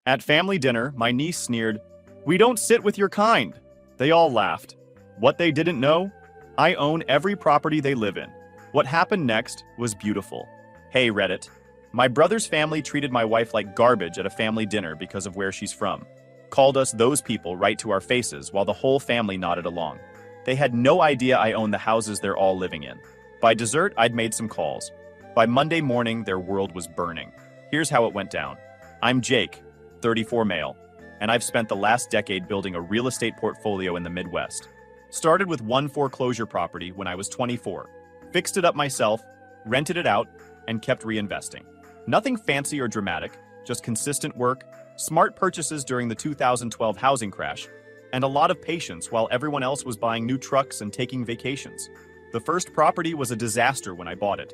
At family dinner, my niece sneered, "We don't sit with your kind." They all laughed. What they didn't know? I own every property they live in. What happened next was beautiful. Hey, Reddit. My brother's family treated my wife like garbage at a family dinner because of where she's from. Called us those people right to our faces while the whole family nodded along. They had no idea I owned the houses they're all living in. By dessert, I'd made some calls. By Monday morning, their world was burning. Here's how it went down. I'm Jake, 34 male, and I've spent the last decade building a real estate portfolio in the Midwest. Started with one foreclosure property when I was 24. Fixed it up myself, rented it out, and kept reinvesting. Nothing fancy or dramatic, just consistent work, smart purchases during the 2012 housing crash, and a lot of patience while everyone else was buying new trucks and taking vacations. The first property was a disaster when I bought it.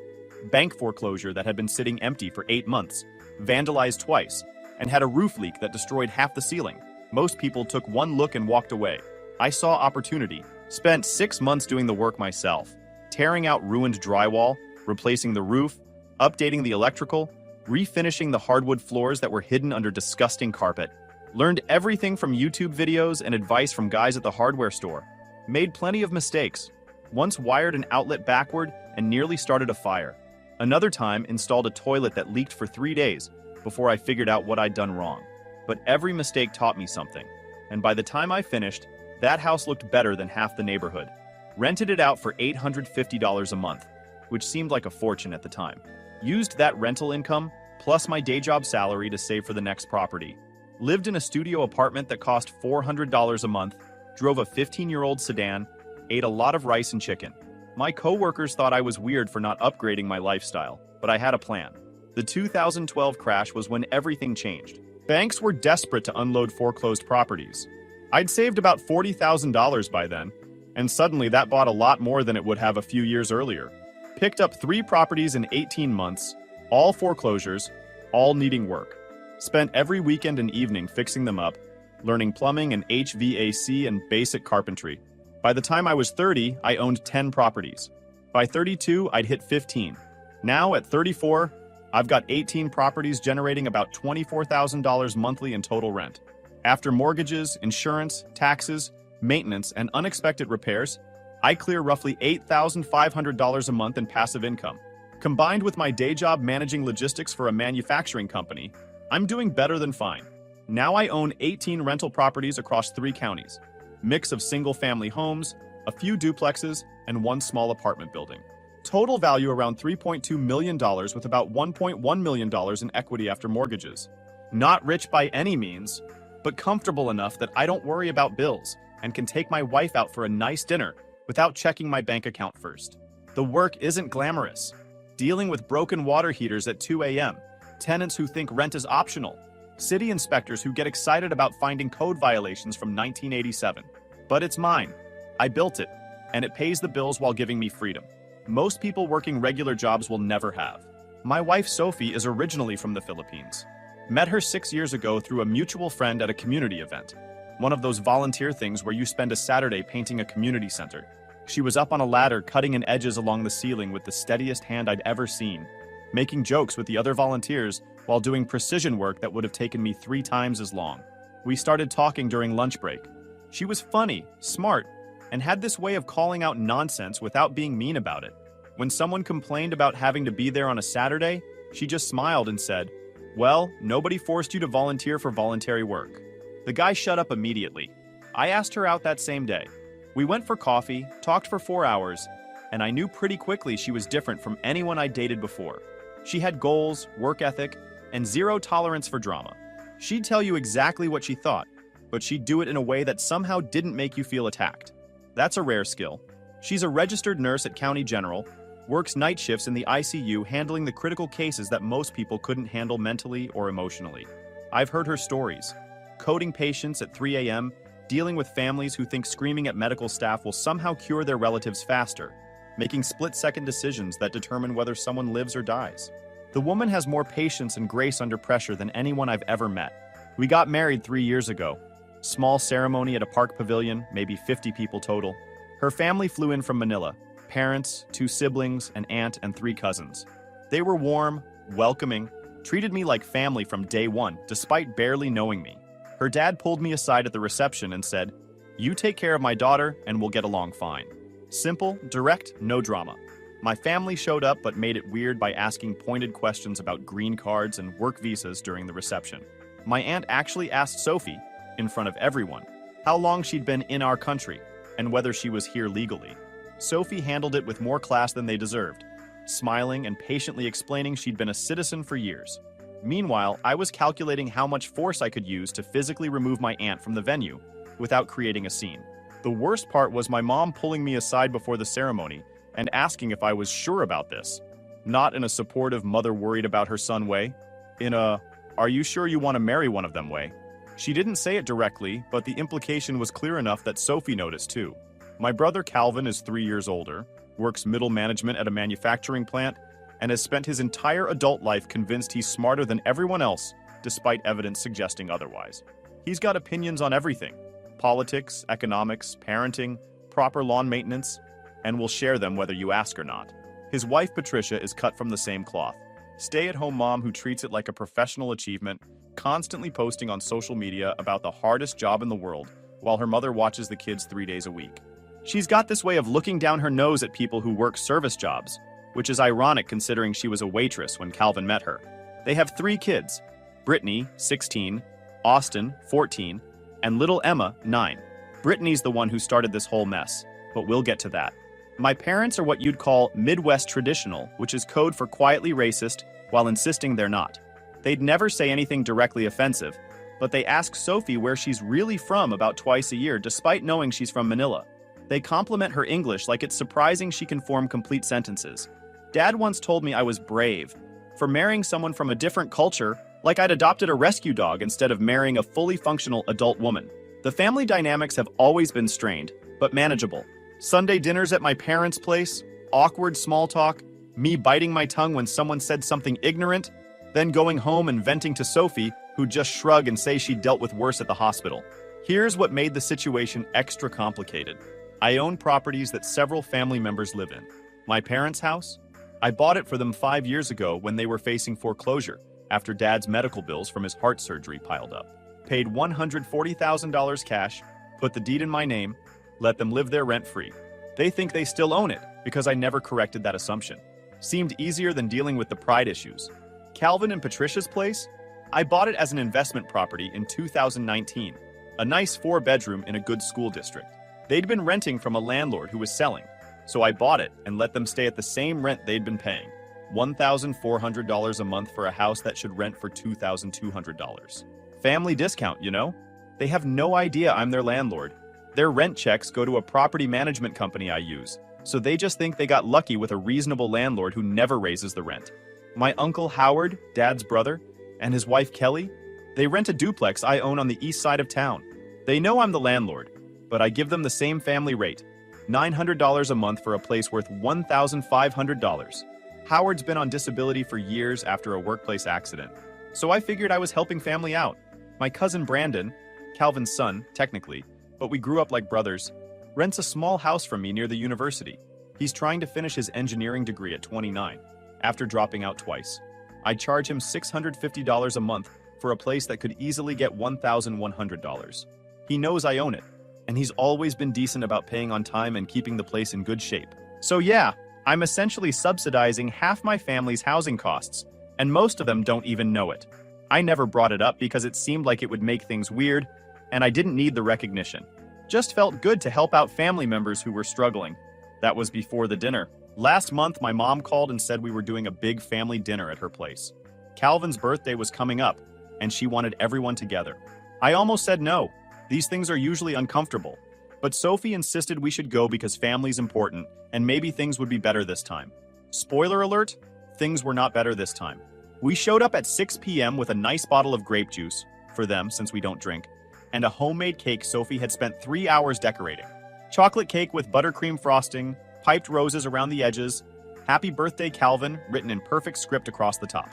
Bank foreclosure that had been sitting empty for 8 months, vandalized twice, and had a roof leak that destroyed half the ceiling. Most people took one look and walked away. I saw opportunity, spent 6 months doing the work myself, tearing out ruined drywall, replacing the roof, updating the electrical, refinishing the hardwood floors that were hidden under disgusting carpet. Learned everything from YouTube videos and advice from guys at the hardware store. Made plenty of mistakes. Once wired an outlet backward and nearly started a fire. Another time installed a toilet that leaked for 3 days before I figured out what I'd done wrong. But every mistake taught me something. And by the time I finished, that house looked better than half the neighborhood. Rented it out for $850 a month, which seemed like a fortune at the time. Used that rental income, plus my day job salary to save for the next property. Lived in a studio apartment that cost $400 a month, drove a 15-year-old sedan, ate a lot of rice and chicken. My coworkers thought I was weird for not upgrading my lifestyle, but I had a plan. The 2012 crash was when everything changed. Banks were desperate to unload foreclosed properties. I'd saved about $40,000 by then, and suddenly that bought a lot more than it would have a few years earlier. Picked up 3 properties in 18 months, all foreclosures, all needing work. Spent every weekend and evening fixing them up, learning plumbing and HVAC and basic carpentry. By the time I was 30, I owned 10 properties. By 32, I'd hit 15. Now, at 34, I've got 18 properties generating about $24,000 monthly in total rent. After mortgages, insurance, taxes, maintenance, and unexpected repairs, I clear roughly $8,500 a month in passive income. Combined with my day job managing logistics for a manufacturing company, I'm doing better than fine. Now I own 18 rental properties across 3 counties. Mix of single-family homes, a few duplexes, and 1 small apartment building. Total value around $3.2 million with about $1.1 million in equity after mortgages. Not rich by any means, but comfortable enough that I don't worry about bills and can take my wife out for a nice dinner without checking my bank account first. The work isn't glamorous. Dealing with broken water heaters at 2 a.m., tenants who think rent is optional, city inspectors who get excited about finding code violations from 1987. But it's mine. I built it, and it pays the bills while giving me freedom. Most people working regular jobs will never have. My wife Sophie is originally from the Philippines. Met her 6 years ago through a mutual friend at a community event. One of those volunteer things where you spend a Saturday painting a community center. She was up on a ladder cutting in edges along the ceiling with the steadiest hand I'd ever seen, making jokes with the other volunteers while doing precision work that would have taken me 3 times as long. We started talking during lunch break. She was funny, smart, and had this way of calling out nonsense without being mean about it. When someone complained about having to be there on a Saturday, she just smiled and said, "Well, nobody forced you to volunteer for voluntary work." The guy shut up immediately. I asked her out that same day. We went for coffee, talked for 4 hours, and I knew pretty quickly she was different from anyone I dated before. She had goals, work ethic, and 0 tolerance for drama. She'd tell you exactly what she thought, but she'd do it in a way that somehow didn't make you feel attacked. That's a rare skill. She's a registered nurse at County General, works night shifts in the ICU handling the critical cases that most people couldn't handle mentally or emotionally. I've heard her stories. Coding patients at 3 a.m., dealing with families who think screaming at medical staff will somehow cure their relatives faster, making split-second decisions that determine whether someone lives or dies. The woman has more patience and grace under pressure than anyone I've ever met. We got married 3 years ago. Small ceremony at a park pavilion, maybe 50 people total. Her family flew in from Manila. Parents, 2 siblings, an aunt, and 3 cousins. They were warm, welcoming, Treated me like family from day one, despite barely knowing me. Her dad pulled me aside at the reception and said, "You take care of my daughter and we'll get along fine." Simple, direct, no drama. My family showed up but made it weird by asking pointed questions about green cards and work visas during the reception. My aunt actually asked Sophie, in front of everyone, how long she'd been in our country and whether she was here legally. Sophie handled it with more class than they deserved, smiling and patiently explaining she'd been a citizen for years. Meanwhile, I was calculating how much force I could use to physically remove my aunt from the venue without creating a scene. The worst part was my mom pulling me aside before the ceremony and asking if I was sure about this. Not in a supportive mother worried about her son way, in a, "Are you sure you want to marry one of them" way. She didn't say it directly, but the implication was clear enough that Sophie noticed too. My brother Calvin is 3 years older, works middle management at a manufacturing plant, and has spent his entire adult life convinced he's smarter than everyone else, despite evidence suggesting otherwise. He's got opinions on everything: politics, economics, parenting, proper lawn maintenance, and will share them whether you ask or not. His wife Patricia is cut from the same cloth. Stay-at-home mom who treats it like a professional achievement, constantly posting on social media about the hardest job in the world, while her mother watches the kids 3 days a week. She's got this way of looking down her nose at people who work service jobs, which is ironic considering she was a waitress when Calvin met her. They have 3 kids: Brittany, 16, Austin, 14, and little Emma, 9. Brittany's the one who started this whole mess, but we'll get to that. My parents are what you'd call Midwest traditional, which is code for quietly racist while insisting they're not. They'd never say anything directly offensive, but they ask Sophie where she's really from about twice a year despite knowing she's from Manila. They compliment her English like it's surprising she can form complete sentences. Dad once told me I was brave for marrying someone from a different culture, like I'd adopted a rescue dog instead of marrying a fully functional adult woman. The family dynamics have always been strained, but manageable. Sunday dinners at my parents' place, awkward small talk, me biting my tongue when someone said something ignorant, then going home and venting to Sophie, who'd just shrug and say she'd dealt with worse at the hospital. Here's what made the situation extra complicated. I own properties that several family members live in. My parents' house? I bought it for them 5 years ago when they were facing foreclosure after Dad's medical bills from his heart surgery piled up. Paid $140,000 cash, put the deed in my name, let them live there rent-free. They think they still own it because I never corrected that assumption. Seemed easier than dealing with the pride issues. Calvin and Patricia's place? I bought it as an investment property in 2019. A nice 4-bedroom in a good school district. They'd been renting from a landlord who was selling, so I bought it and let them stay at the same rent they'd been paying. $1,400 a month for a house that should rent for $2,200. Family discount, you know? They have no idea I'm their landlord. Their rent checks go to a property management company I use, so they just think they got lucky with a reasonable landlord who never raises the rent. My uncle Howard, Dad's brother, and his wife Kelly, they rent a duplex I own on the east side of town. They know I'm the landlord, but I give them the same family rate, $900 a month for a place worth $1,500. Howard's been on disability for years after a workplace accident, so I figured I was helping family out. My cousin Brandon, Calvin's son, technically, but we grew up like brothers, rents a small house from me near the university. He's trying to finish his engineering degree at 29, after dropping out twice. I charge him $650 a month for a place that could easily get $1,100. He knows I own it, and he's always been decent about paying on time and keeping the place in good shape. So yeah, I'm essentially subsidizing half my family's housing costs, and most of them don't even know it. I never brought it up because it seemed like it would make things weird, and I didn't need the recognition. Just felt good to help out family members who were struggling. That was before the dinner. Last month, my mom called and said we were doing a big family dinner at her place. Calvin's birthday was coming up, and she wanted everyone together. I almost said no. These things are usually uncomfortable. But Sophie insisted we should go because family's important, and maybe things would be better this time. Spoiler alert, things were not better this time. We showed up at 6 p.m. with a nice bottle of grape juice, for them since we don't drink, and a homemade cake Sophie had spent 3 hours decorating. Chocolate cake with buttercream frosting, piped roses around the edges, "Happy Birthday Calvin" written in perfect script across the top.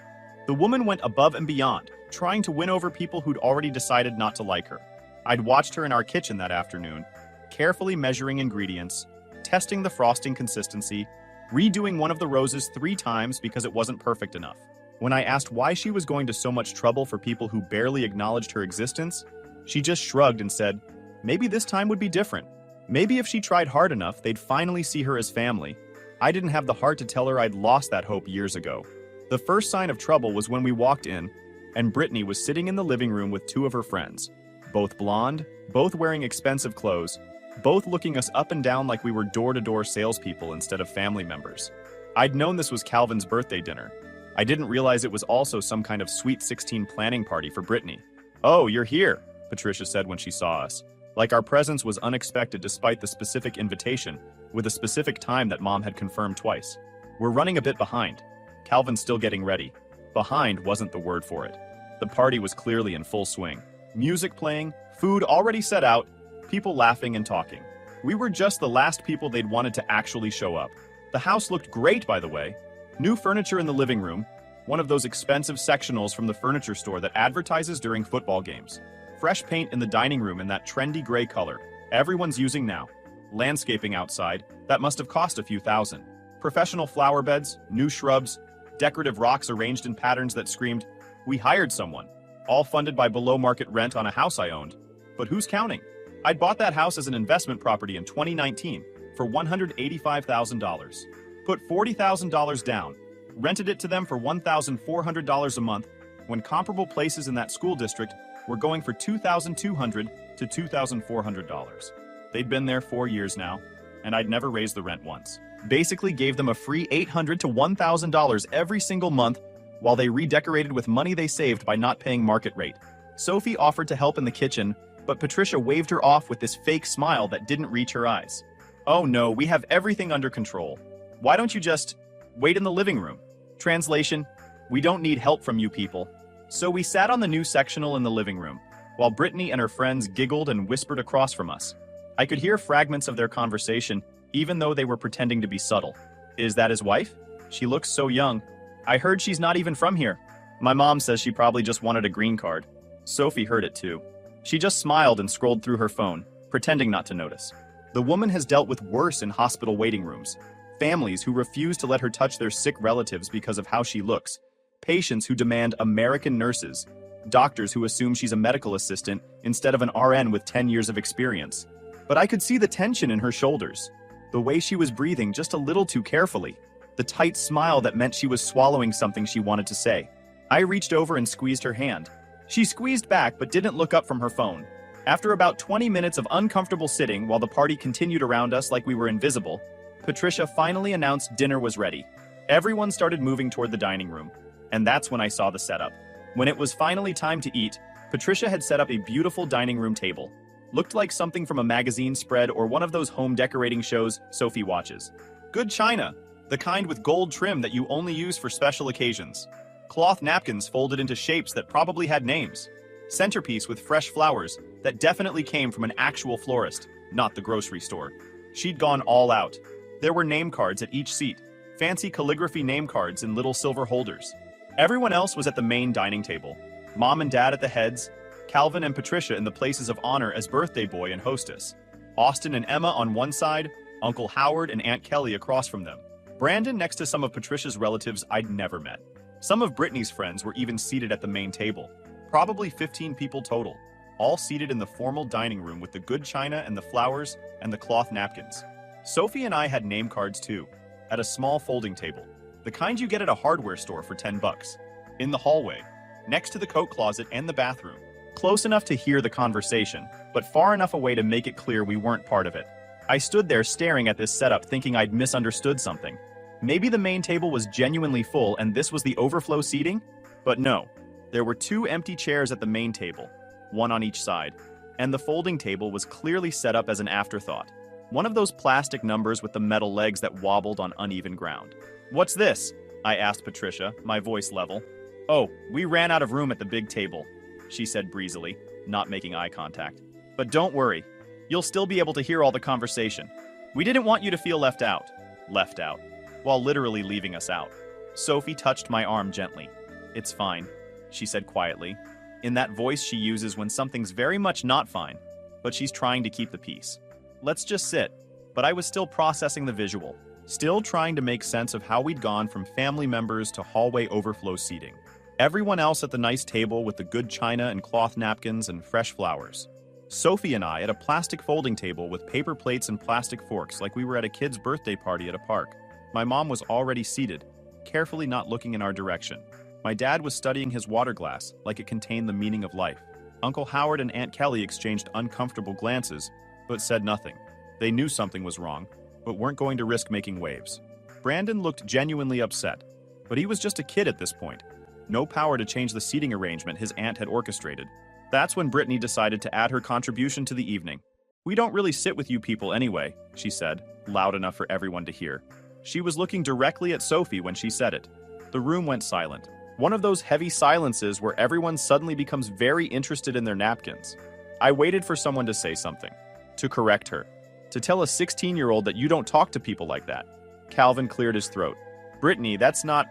The woman went above and beyond, trying to win over people who'd already decided not to like her. I'd watched her in our kitchen that afternoon, carefully measuring ingredients, testing the frosting consistency, redoing one of the roses 3 times because it wasn't perfect enough. When I asked why she was going to so much trouble for people who barely acknowledged her existence, she just shrugged and said, maybe this time would be different. Maybe if she tried hard enough, they'd finally see her as family. I didn't have the heart to tell her I'd lost that hope years ago. The first sign of trouble was when we walked in, and Brittany was sitting in the living room with two of her friends. Both blonde, both wearing expensive clothes, both looking us up and down like we were door-to-door salespeople instead of family members. I'd known this was Calvin's birthday dinner. I didn't realize it was also some kind of Sweet 16 planning party for Brittany. "Oh, you're here," Patricia said when she saw us. Like our presence was unexpected despite the specific invitation, with a specific time that Mom had confirmed twice. "We're running a bit behind. Calvin's still getting ready." Behind wasn't the word for it. The party was clearly in full swing. Music playing, food already set out, people laughing and talking. We were just the last people they'd wanted to actually show up. The house looked great, by the way. New furniture in the living room, one of those expensive sectionals from the furniture store that advertises during football games. Fresh paint in the dining room in that trendy gray color, everyone's using now. Landscaping outside, that must have cost a few thousand. Professional flower beds, new shrubs, decorative rocks arranged in patterns that screamed, "We hired someone." All funded by below-market rent on a house I owned. But who's counting? I'd bought that house as an investment property in 2019 for $185,000. Put $40,000 down, rented it to them for $1,400 a month, when comparable places in that school district were going for $2,200 to $2,400. They'd been there 4 years now, and I'd never raised the rent once. Basically gave them a free $800 to $1,000 every single month while they redecorated with money they saved by not paying market rate. Sophie offered to help in the kitchen, but Patricia waved her off with this fake smile that didn't reach her eyes. "Oh no, we have everything under control. Why don't you just wait in the living room?" Translation, "We don't need help from you people." So we sat on the new sectional in the living room, while Brittany and her friends giggled and whispered across from us. I could hear fragments of their conversation, even though they were pretending to be subtle. "Is that his wife? She looks so young. I heard she's not even from here. My mom says she probably just wanted a green card." Sophie heard it too. She just smiled and scrolled through her phone, pretending not to notice. The woman has dealt with worse in hospital waiting rooms. Families who refuse to let her touch their sick relatives because of how she looks. Patients who demand American nurses. Doctors who assume she's a medical assistant instead of an RN with 10 years of experience. But I could see the tension in her shoulders. The way she was breathing just a little too carefully. The tight smile that meant she was swallowing something she wanted to say. I reached over and squeezed her hand. She squeezed back but didn't look up from her phone. After about 20 minutes of uncomfortable sitting while the party continued around us like we were invisible, Patricia finally announced dinner was ready. Everyone started moving toward the dining room, and that's when I saw the setup. When it was finally time to eat, Patricia had set up a beautiful dining room table. Looked like something from a magazine spread or one of those home decorating shows Sophie watches. Good china, the kind with gold trim that you only use for special occasions. Cloth napkins folded into shapes that probably had names. Centerpiece with fresh flowers that definitely came from an actual florist, not the grocery store. She'd gone all out. There were name cards at each seat, fancy calligraphy name cards in little silver holders. Everyone else was at the main dining table. Mom and Dad at the heads, Calvin and Patricia in the places of honor as birthday boy and hostess. Austin and Emma on one side, Uncle Howard and Aunt Kelly across from them. Brandon next to some of Patricia's relatives I'd never met. Some of Brittany's friends were even seated at the main table. Probably 15 people total, all seated in the formal dining room with the good china and the flowers and the cloth napkins. Sophie and I had name cards too, at a small folding table, the kind you get at a hardware store for $10. In the hallway, next to the coat closet and the bathroom. Close enough to hear the conversation, but far enough away to make it clear we weren't part of it. I stood there staring at this setup thinking I'd misunderstood something. Maybe the main table was genuinely full and this was the overflow seating? But no, there were 2 empty chairs at the main table, one on each side, and the folding table was clearly set up as an afterthought. One of those plastic numbers with the metal legs that wobbled on uneven ground. "What's this?" I asked Patricia, my voice level. "Oh, we ran out of room at the big table," she said breezily, not making eye contact. "But don't worry, you'll still be able to hear all the conversation. We didn't want you to feel left out." Left out, while literally leaving us out. Sophie touched my arm gently. "It's fine," she said quietly, in that voice she uses when something's very much not fine, but she's trying to keep the peace. "Let's just sit." But I was still processing the visual. still trying to make sense of how we'd gone from family members to hallway overflow seating. Everyone else at the nice table with the good china and cloth napkins and fresh flowers. Sophie and I at a plastic folding table with paper plates and plastic forks like we were at a kid's birthday party at a park. My mom was already seated, carefully not looking in our direction. My dad was studying his water glass like it contained the meaning of life. Uncle Howard and Aunt Kelly exchanged uncomfortable glances, but said nothing. They knew something was wrong, but weren't going to risk making waves. Brandon looked genuinely upset, but he was just a kid at this point. No power to change the seating arrangement his aunt had orchestrated. That's when Brittany decided to add her contribution to the evening. "We don't really sit with you people anyway," she said, loud enough for everyone to hear. She was looking directly at Sophie when she said it. The room went silent. One of those heavy silences where everyone suddenly becomes very interested in their napkins. I waited for someone to say something, to correct her, to tell a 16-year-old that you don't talk to people like that. Calvin cleared his throat. "Brittany, that's not...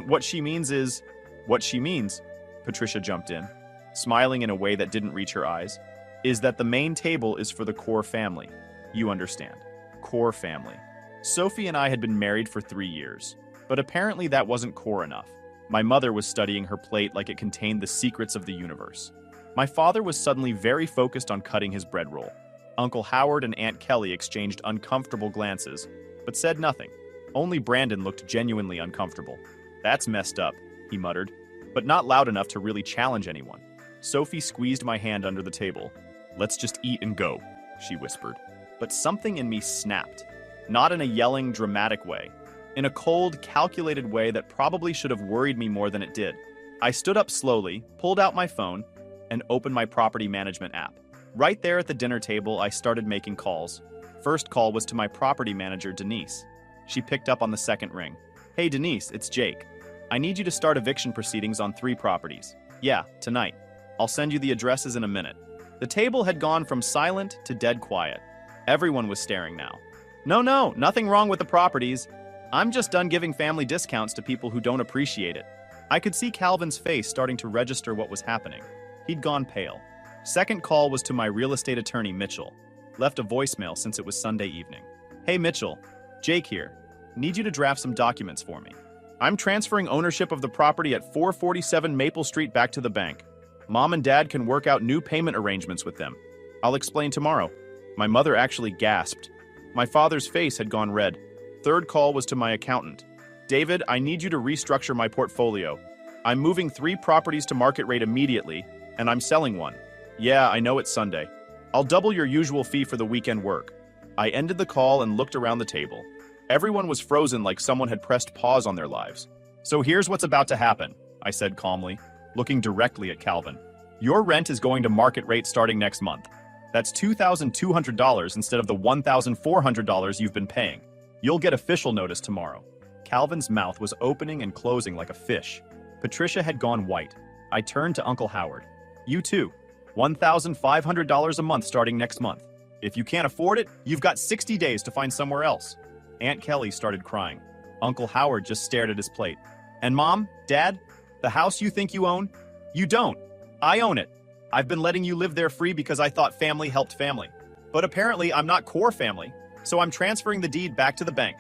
what she means is..." "What she means," Patricia jumped in, smiling in a way that didn't reach her eyes, "is that the main table is for the core family. You understand. Core family." Sophie and I had been married for 3 years, but apparently that wasn't core enough. My mother was studying her plate like it contained the secrets of the universe. My father was suddenly very focused on cutting his bread roll. Uncle Howard and Aunt Kelly exchanged uncomfortable glances, but said nothing. Only Brandon looked genuinely uncomfortable. "That's messed up," he muttered, but not loud enough to really challenge anyone. Sophie squeezed my hand under the table. "Let's just eat and go," she whispered. But something in me snapped. Not in a yelling, dramatic way. In a cold, calculated way that probably should have worried me more than it did. I stood up slowly, pulled out my phone, and opened my property management app. Right there at the dinner table, I started making calls. First call was to my property manager, Denise. She picked up on the second ring. "Hey Denise, it's Jake. I need you to start eviction proceedings on 3 properties. Yeah, tonight. I'll send you the addresses in a minute." The table had gone from silent to dead quiet. Everyone was staring now. No, nothing wrong with the properties. I'm just done giving family discounts to people who don't appreciate it." I could see Calvin's face starting to register what was happening. He'd gone pale. Second call was to my real estate attorney, Mitchell. Left a voicemail since it was Sunday evening. "Hey Mitchell, Jake here. Need you to draft some documents for me. I'm transferring ownership of the property at 447 Maple Street back to the bank. Mom and Dad can work out new payment arrangements with them. I'll explain tomorrow." My mother actually gasped. My father's face had gone red. Third call was to my accountant. "David, I need you to restructure my portfolio. I'm moving 3 properties to market rate immediately, and I'm selling one. Yeah, I know it's Sunday. I'll double your usual fee for the weekend work." I ended the call and looked around the table. Everyone was frozen like someone had pressed pause on their lives. "So here's what's about to happen," I said calmly, looking directly at Calvin. "Your rent is going to market rate starting next month. That's $2,200 instead of the $1,400 you've been paying. You'll get official notice tomorrow." Calvin's mouth was opening and closing like a fish. Patricia had gone white. I turned to Uncle Howard. "You too. $1,500 a month starting next month. If you can't afford it, you've got 60 days to find somewhere else." Aunt Kelly started crying. Uncle Howard just stared at his plate. "And Mom, Dad, the house you think you own? You don't. I own it. I've been letting you live there free because I thought family helped family. But apparently I'm not core family, so I'm transferring the deed back to the bank.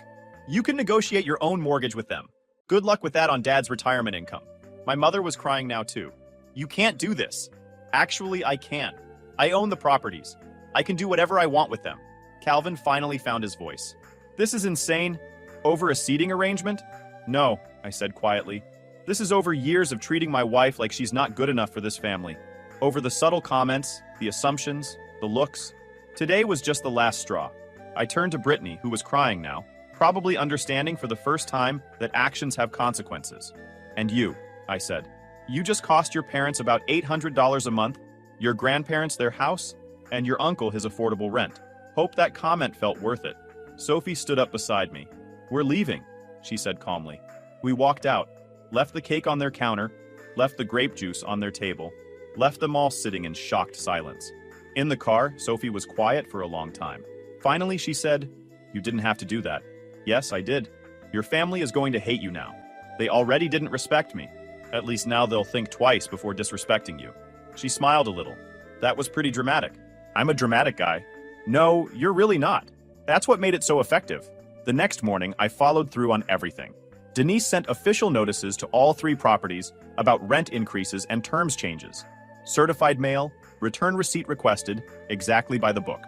You can negotiate your own mortgage with them. Good luck with that on Dad's retirement income." My mother was crying now too. "You can't do this." "Actually, I can. I own the properties. I can do whatever I want with them." Calvin finally found his voice. "This is insane. Over a seating arrangement?" "No," I said quietly. "This is over years of treating my wife like she's not good enough for this family. Over the subtle comments, the assumptions, the looks. Today was just the last straw." I turned to Brittany, who was crying now, probably understanding for the first time that actions have consequences. "And you," I said. "You just cost your parents about $800 a month, your grandparents their house, and your uncle his affordable rent. Hope that comment felt worth it." Sophie stood up beside me. "We're leaving," she said calmly. We walked out, left the cake on their counter, left the grape juice on their table, left them all sitting in shocked silence. In the car, Sophie was quiet for a long time. Finally, she said, "You didn't have to do that." "Yes, I did. Your family is going to hate you now. They already didn't respect me. At least now they'll think twice before disrespecting you." She smiled a little. "That was pretty dramatic." "I'm a dramatic guy." "No, you're really not. That's what made it so effective." The next morning, I followed through on everything. Denise sent official notices to all 3 properties about rent increases and terms changes. Certified mail, return receipt requested, exactly by the book.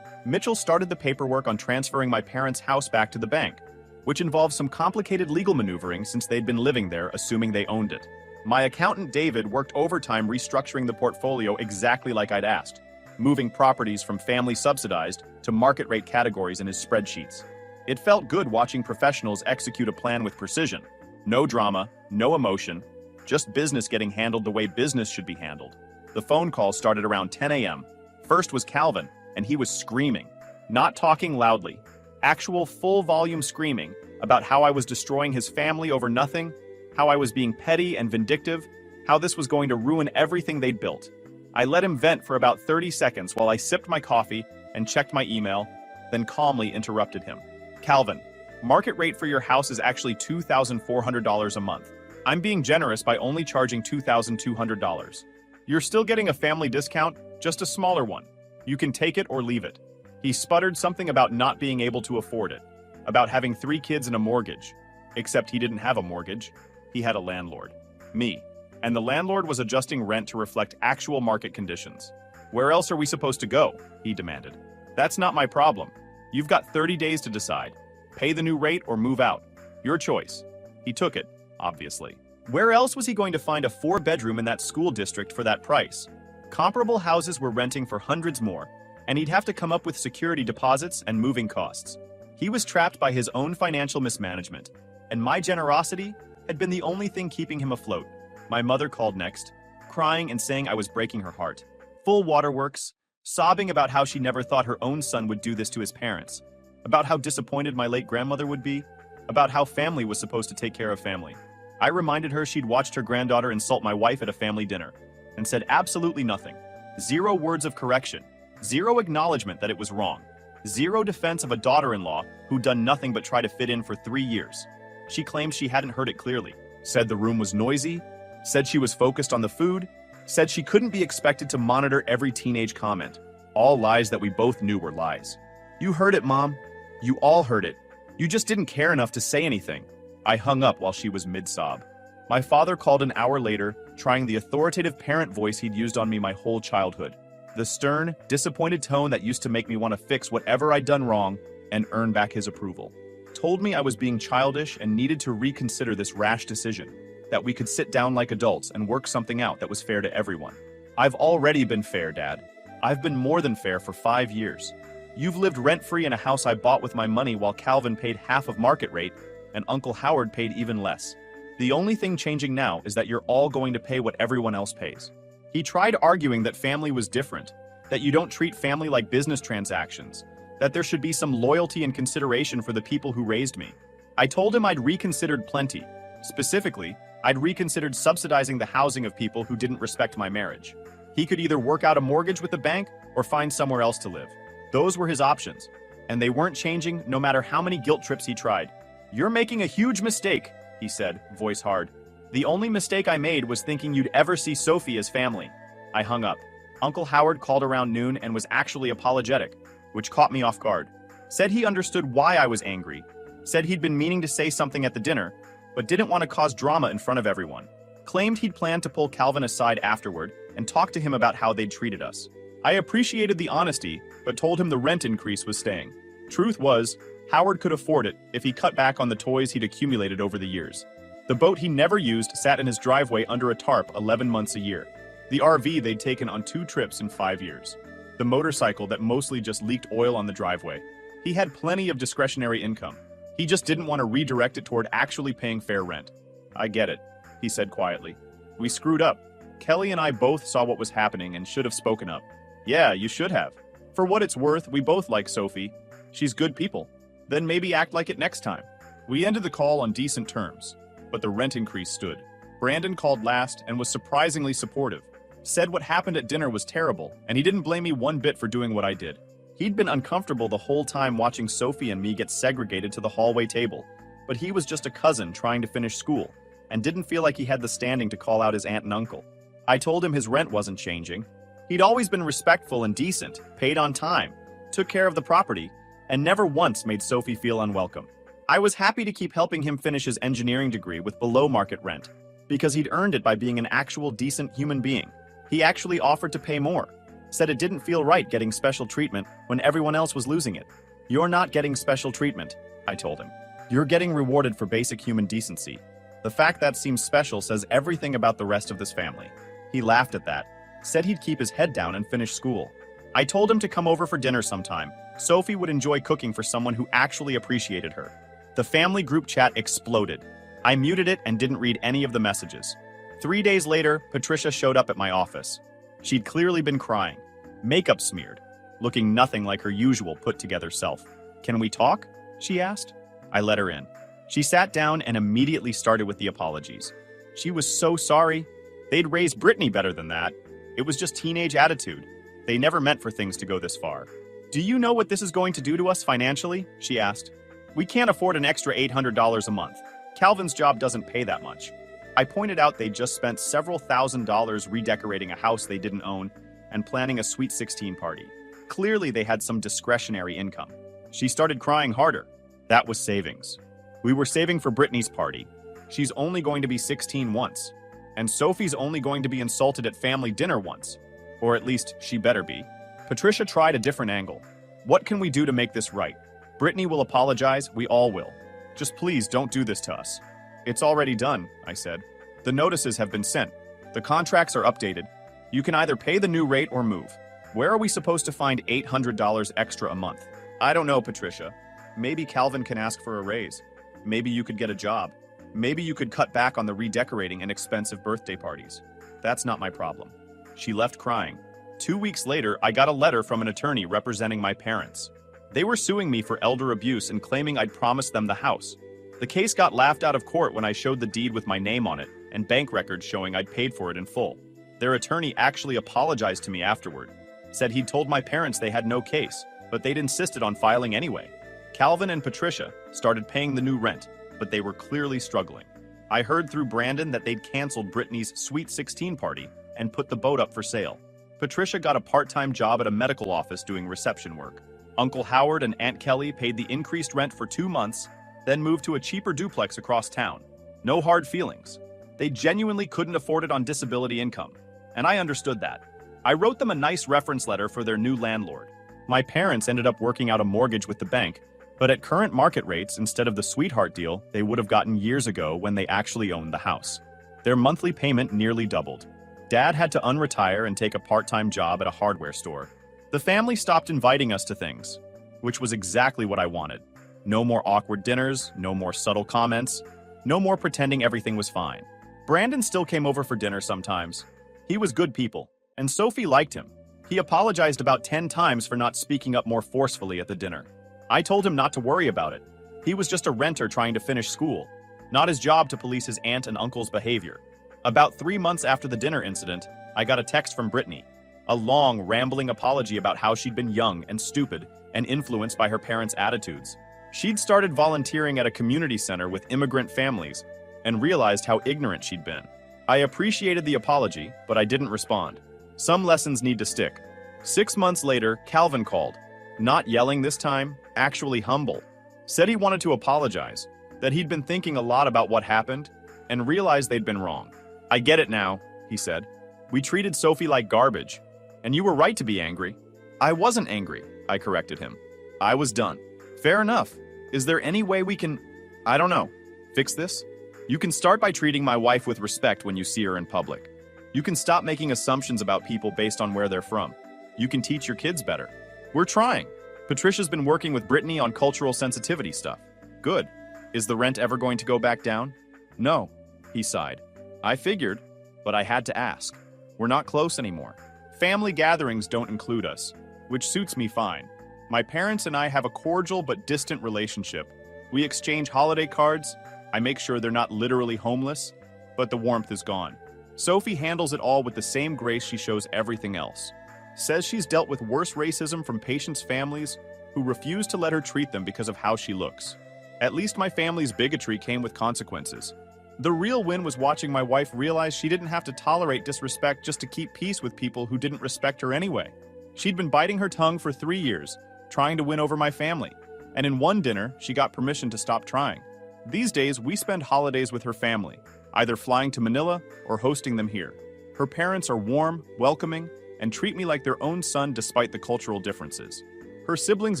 Mitchell started the paperwork on transferring my parents' house back to the bank, which involved some complicated legal maneuvering since they'd been living there, assuming they owned it. My accountant David worked overtime restructuring the portfolio exactly like I'd asked, moving properties from family subsidized to market rate categories in his spreadsheets. It felt good watching professionals execute a plan with precision. No drama, no emotion, just business getting handled the way business should be handled. The phone call started around 10 a.m. First was Calvin, and he was screaming. Not talking loudly. Actual full-volume screaming about how I was destroying his family over nothing, how I was being petty and vindictive, how this was going to ruin everything they'd built. I let him vent for about 30 seconds while I sipped my coffee and checked my email, then calmly interrupted him. Calvin, market rate for your house is actually $2,400 a month. I'm being generous by only charging $2,200. You're still getting a family discount, just a smaller one. You can take it or leave it. He sputtered something about not being able to afford it, about having 3 kids and a mortgage. Except he didn't have a mortgage. He had a landlord. Me. And the landlord was adjusting rent to reflect actual market conditions. Where else are we supposed to go? He demanded. That's not my problem. You've got 30 days to decide. Pay the new rate or move out. Your choice. He took it, obviously. Where else was he going to find a 4-bedroom in that school district for that price? Comparable houses were renting for hundreds more, and he'd have to come up with security deposits and moving costs. He was trapped by his own financial mismanagement, and my generosity had been the only thing keeping him afloat. My mother called next, crying and saying I was breaking her heart. Full waterworks, sobbing about how she never thought her own son would do this to his parents, about how disappointed my late grandmother would be, about how family was supposed to take care of family. I reminded her she'd watched her granddaughter insult my wife at a family dinner, and said absolutely nothing. 0 words of correction, 0 acknowledgement that it was wrong, 0 defense of a daughter-in-law who'd done nothing but try to fit in for 3 years. She claimed she hadn't heard it clearly, said the room was noisy, said she was focused on the food, said she couldn't be expected to monitor every teenage comment. All lies that we both knew were lies. You heard it, Mom. You all heard it. You just didn't care enough to say anything. I hung up while she was mid-sob. My father called an hour later, trying the authoritative parent voice he'd used on me my whole childhood. The stern, disappointed tone that used to make me want to fix whatever I'd done wrong and earn back his approval. Told me I was being childish and needed to reconsider this rash decision, that we could sit down like adults and work something out that was fair to everyone. I've already been fair, Dad. I've been more than fair for 5 years. You've lived rent-free in a house I bought with my money while Calvin paid half of market rate and Uncle Howard paid even less. The only thing changing now is that you're all going to pay what everyone else pays. He tried arguing that family was different, that you don't treat family like business transactions, that there should be some loyalty and consideration for the people who raised me. I told him I'd reconsidered plenty. Specifically, I'd reconsidered subsidizing the housing of people who didn't respect my marriage. He could either work out a mortgage with the bank or find somewhere else to live. Those were his options, and they weren't changing no matter how many guilt trips he tried. You're making a huge mistake, he said, voice hard. The only mistake I made was thinking you'd ever see Sophie as family. I hung up. Uncle Howard called around noon and was actually apologetic, which caught me off guard. Said he understood why I was angry. Said he'd been meaning to say something at the dinner, but didn't want to cause drama in front of everyone. Claimed he'd planned to pull Calvin aside afterward and talk to him about how they'd treated us. I appreciated the honesty, but told him the rent increase was staying. Truth was, Howard could afford it if he cut back on the toys he'd accumulated over the years. The boat he never used sat in his driveway under a tarp 11 months a year. The RV they'd taken on 2 trips in 5 years. The motorcycle that mostly just leaked oil on the driveway. He had plenty of discretionary income. He just didn't want to redirect it toward actually paying fair rent. I get it, he said quietly. We screwed up. Kelly and I both saw what was happening and should have spoken up. Yeah, you should have. For what it's worth, we both like Sophie. She's good people. Then maybe act like it next time. We ended the call on decent terms, but the rent increase stood. Brandon called last and was surprisingly supportive. Said what happened at dinner was terrible, and he didn't blame me one bit for doing what I did. He'd been uncomfortable the whole time watching Sophie and me get segregated to the hallway table, but he was just a cousin trying to finish school, and didn't feel like he had the standing to call out his aunt and uncle. I told him his rent wasn't changing. He'd always been respectful and decent, paid on time, took care of the property, and never once made Sophie feel unwelcome. I was happy to keep helping him finish his engineering degree with below-market rent, because he'd earned it by being an actual decent human being. He actually offered to pay more, said it didn't feel right getting special treatment when everyone else was losing it. You're not getting special treatment, I told him. You're getting rewarded for basic human decency. The fact that seems special says everything about the rest of this family. He laughed at that, said he'd keep his head down and finish school. I told him to come over for dinner sometime. Sophie would enjoy cooking for someone who actually appreciated her. The family group chat exploded. I muted it and didn't read any of the messages. 3 days later, Patricia showed up at my office. She'd clearly been crying, makeup smeared, looking nothing like her usual put-together self. "Can we talk?" she asked. I let her in. She sat down and immediately started with the apologies. She was so sorry. They'd raised Brittany better than that. It was just teenage attitude. They never meant for things to go this far. "Do you know what this is going to do to us financially?" she asked. "We can't afford an extra $800 a month. Calvin's job doesn't pay that much." I pointed out they'd just spent several $1,000s redecorating a house they didn't own and planning a Sweet 16 party. Clearly, they had some discretionary income. She started crying harder. That was savings. We were saving for Brittany's party. She's only going to be 16 once. And Sophie's only going to be insulted at family dinner once. Or at least, she better be. Patricia tried a different angle. "What can we do to make this right? Brittany will apologize, we all will. Just please don't do this to us." "It's already done," I said. "The notices have been sent. The contracts are updated. You can either pay the new rate or move. Where are we supposed to find $800 extra a month?" "I don't know, Patricia. Maybe Calvin can ask for a raise. Maybe you could get a job. Maybe you could cut back on the redecorating and expensive birthday parties. That's not my problem." She left crying. 2 weeks later, I got a letter from an attorney representing my parents. They were suing me for elder abuse and claiming I'd promised them the house. The case got laughed out of court when I showed the deed with my name on it and bank records showing I'd paid for it in full. Their attorney actually apologized to me afterward, said he'd told my parents they had no case, but they'd insisted on filing anyway. Calvin and Patricia started paying the new rent, but they were clearly struggling. I heard through Brandon that they'd canceled Brittany's Sweet 16 party and put the boat up for sale. Patricia got a part-time job at a medical office doing reception work. Uncle Howard and Aunt Kelly paid the increased rent for 2 months, then moved to a cheaper duplex across town. No hard feelings. They genuinely couldn't afford it on disability income, and I understood that. I wrote them a nice reference letter for their new landlord. My parents ended up working out a mortgage with the bank, but at current market rates, instead of the sweetheart deal they would have gotten years ago when they actually owned the house. Their monthly payment nearly doubled. Dad had to unretire and take a part-time job at a hardware store. The family stopped inviting us to things, which was exactly what I wanted. No more awkward dinners, no more subtle comments, no more pretending everything was fine. Brandon still came over for dinner sometimes. He was good people, and Sophie liked him. He apologized about 10 times for not speaking up more forcefully at the dinner. I told him not to worry about it. He was just a renter trying to finish school, not his job to police his aunt and uncle's behavior. About 3 months after the dinner incident, I got a text from Brittany, a long, rambling apology about how she'd been young and stupid and influenced by her parents' attitudes. She'd started volunteering at a community center with immigrant families and realized how ignorant she'd been. I appreciated the apology, but I didn't respond. Some lessons need to stick. 6 months later, Calvin called. Not yelling this time, actually humble. Said he wanted to apologize, that he'd been thinking a lot about what happened, and realized they'd been wrong. "I get it now," he said. "We treated Sophie like garbage, and you were right to be angry." "I wasn't angry," I corrected him. "I was done." "Fair enough. Is there any way we can, I don't know, fix this?" "You can start by treating my wife with respect when you see her in public. You can stop making assumptions about people based on where they're from. You can teach your kids better." "We're trying. Patricia's been working with Brittany on cultural sensitivity stuff." "Good. Is the rent ever going to go back down?" "No," he sighed. "I figured, but I had to ask. We're not close anymore. Family gatherings don't include us, which suits me fine. My parents and I have a cordial but distant relationship. We exchange holiday cards. I make sure they're not literally homeless, but the warmth is gone. Sophie handles it all with the same grace she shows everything else. Says she's dealt with worse racism from patients' families who refuse to let her treat them because of how she looks. At least my family's bigotry came with consequences. The real win was watching my wife realize she didn't have to tolerate disrespect just to keep peace with people who didn't respect her anyway. She'd been biting her tongue for 3 years, trying to win over my family, And in one dinner, she got permission to stop trying. These days, we spend holidays with her family, either flying to Manila or hosting them here. Her parents are warm, welcoming, and treat me like their own son despite the cultural differences. Her siblings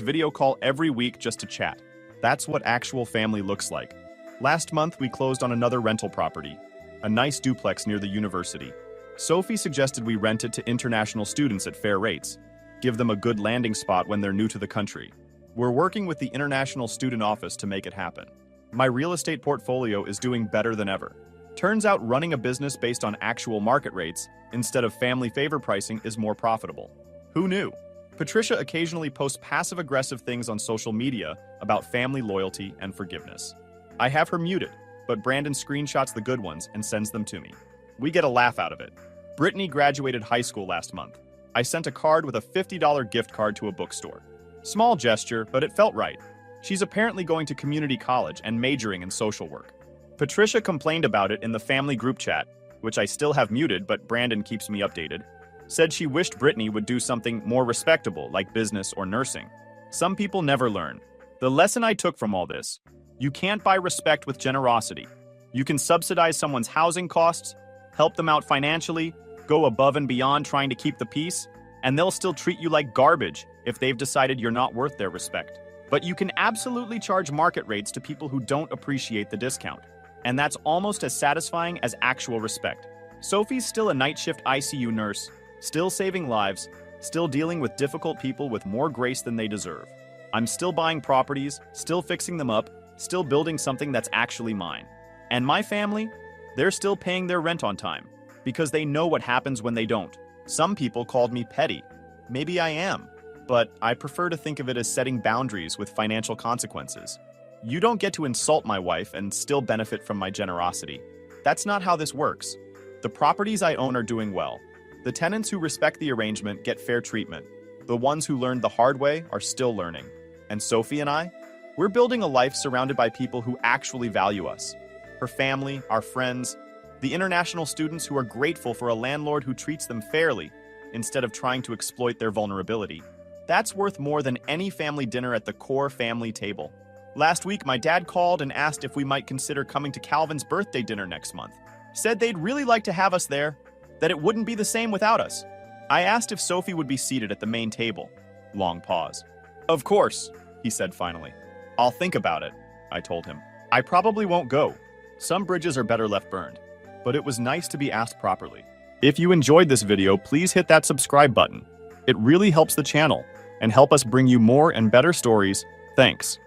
video call every week just to chat. That's what actual family looks like. Last month, we closed on another rental property, a nice duplex near the university. Sophie suggested we rent it to international students at fair rates, give them a good landing spot when they're new to the country. We're working with the International Student Office to make it happen. My real estate portfolio is doing better than ever. Turns out running a business based on actual market rates instead of family favor pricing is more profitable. Who knew? Patricia occasionally posts passive-aggressive things on social media about family loyalty and forgiveness. I have her muted, but Brandon screenshots the good ones and sends them to me. We get a laugh out of it. Brittany graduated high school last month. I sent a card with a $50 gift card to a bookstore. Small gesture, but it felt right. She's apparently going to community college and majoring in social work. Patricia complained about it in the family group chat, which I still have muted but Brandon keeps me updated. Said she wished Brittany would do something more respectable like business or nursing. Some people never learn. The lesson I took from all this: you can't buy respect with generosity. You can subsidize someone's housing costs, help them out financially, go above and beyond trying to keep the peace, and they'll still treat you like garbage if they've decided you're not worth their respect. But you can absolutely charge market rates to people who don't appreciate the discount. And that's almost as satisfying as actual respect. Sophie's still a night shift ICU nurse, still saving lives, still dealing with difficult people with more grace than they deserve. I'm still buying properties, still fixing them up, still building something that's actually mine. And my family? They're still paying their rent on time, because they know what happens when they don't. Some people called me petty. Maybe I am, but I prefer to think of it as setting boundaries with financial consequences. You don't get to insult my wife and still benefit from my generosity. That's not how this works. The properties I own are doing well. The tenants who respect the arrangement get fair treatment. The ones who learned the hard way are still learning. And Sophie and I? We're building a life surrounded by people who actually value us. Her family, our friends, the international students who are grateful for a landlord who treats them fairly instead of trying to exploit their vulnerability. That's worth more than any family dinner at the core family table. Last week, my dad called and asked if we might consider coming to Calvin's birthday dinner next month. Said they'd really like to have us there, that it wouldn't be the same without us. I asked if Sophie would be seated at the main table. Long pause. Of course, he said finally. I'll think about it, I told him. I probably won't go. Some bridges are better left burned. But it was nice to be asked properly. If you enjoyed this video, please hit that subscribe button. It really helps the channel and help us bring you more and better stories. Thanks.